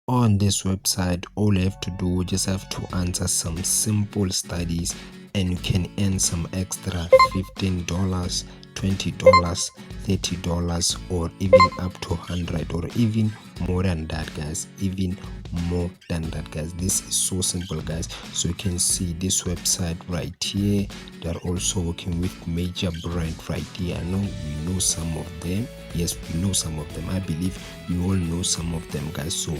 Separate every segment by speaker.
Speaker 1: On this website, all you have to do, you just have to answer some simple studies and you can earn some extra $15, $20, $30, or even up to 100, or even more than that, guys. Even more than that, guys. This is so simple, guys. So you can see this website right here. They're also working with major brand right here. I know we know some of them. Yes, we know some of them. I believe you all know some of them, guys. So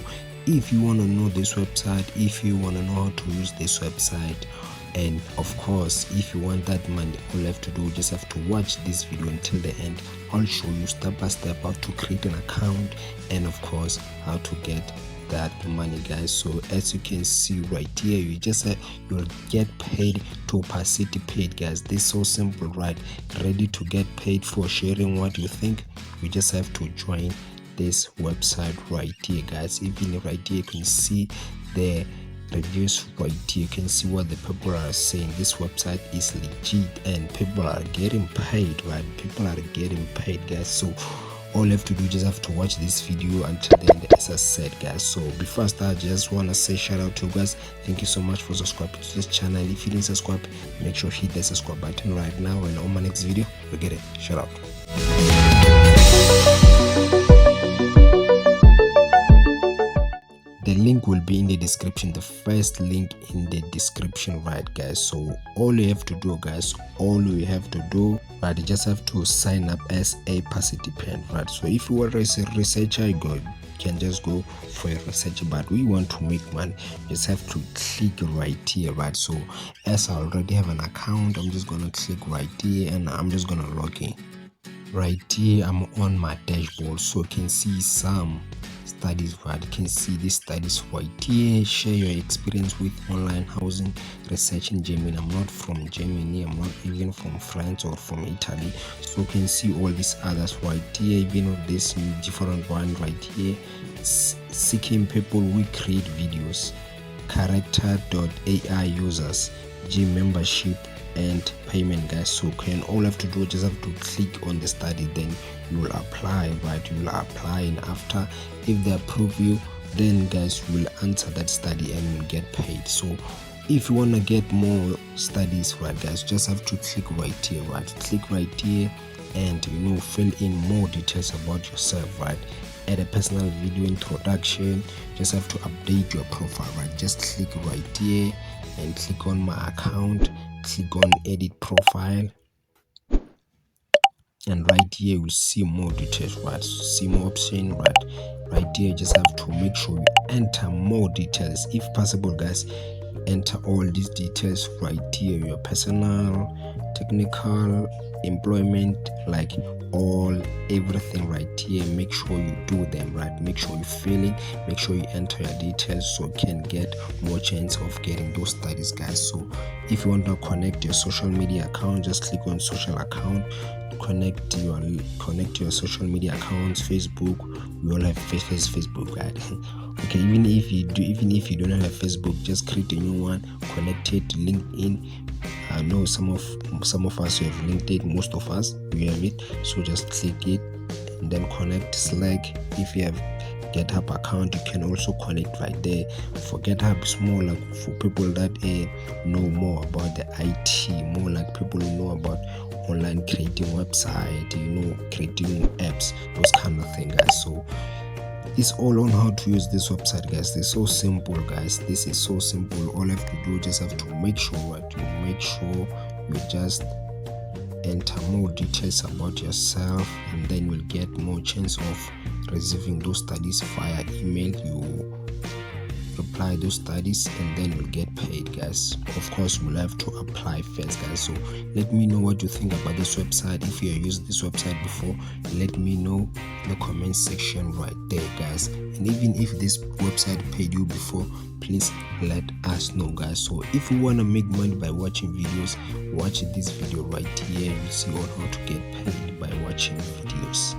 Speaker 1: if you want to know this website, if you want to know how to use this website, and of course if you want that money, all you have to do, you just have to watch this video until the end. I'll show you step by step how to create an account and of course how to get that money, guys. So as you can see right here, you'll get paid to participate, guys. This is so simple, right? Ready to get paid for sharing what you think. You just have to join this website right here, guys. Even right here you can see the reviews right here. You can see what the people are saying. This website is legit and people are getting paid, right? People are getting paid, guys. So all you have to do, just have to watch this video until the end, as I said, guys. So before I start, just want to say shout out to you guys. Thank you so much for subscribing to this channel. If you didn't subscribe, make sure you hit the subscribe button right now, and on my next video you'll get it. Shout out. The link will be in the description, the first link in the description, right, guys. So all you have to do, guys, right, you just have to sign up as a participant, right? So if you are a researcher, you can just go for a research, but we want to make money, you just have to click right here, right? So as I already have an account, I'm just gonna click right here and I'm just gonna log in. Right here I'm on my dashboard, so you can see some studies, right? You can see these studies right here. Share your experience with online housing research in Germany. I'm not from Germany, I'm not even from France or from Italy. So you can see all these others right here, even with this different one right here. Seeking people who create videos, character.ai users, gym membership and payment, guys. So all you have to do, just have to click on the study, then you will apply, right? You will apply, and after, if they approve you, then guys, you will answer that study and you will get paid. So if you want to get more studies, right, guys, just have to click right here, right? Click right here and fill in more details about yourself, right? Add a personal video introduction. Just have to update your profile, right? Just click right here and click on my account, click on edit profile, and right here you see more details, right? See more option, right here. Just have to make sure you enter more details if possible, guys. Enter all these details right here, your personal, technical, employment, like everything right here. Make sure you do them, right? Make sure you fill in, make sure you enter your details so you can get more chance of getting those studies, guys. So if you want to connect your social media account, just click on social account, connect your social media accounts. Facebook, we all have Facebook, right? Okay, even if you don't have Facebook, just create a new one, connect it to LinkedIn. I know some of us have LinkedIn, most of us we have it, so just click it and then connect. Slack, if you have GitHub account, you can also connect right there. For GitHub, it's more like for people that know more about the IT, more like people who know about online creating website, creating apps, those kind of things, guys. So it's all on how to use this website, guys. This is so simple, guys. This is so simple. All you have to do, just have to make sure you just enter more details about yourself, and then you'll get more chance of receiving those studies via email. You apply those studies and then you'll get paid, guys. Of course, we'll have to apply first, guys. So let me know what you think about this website. If you have used this website before, let me know in the comment section right there, guys. And even if this website paid you before, please let us know, guys. So if you want to make money by watching videos, watch this video right here. You see all how to get paid by watching videos.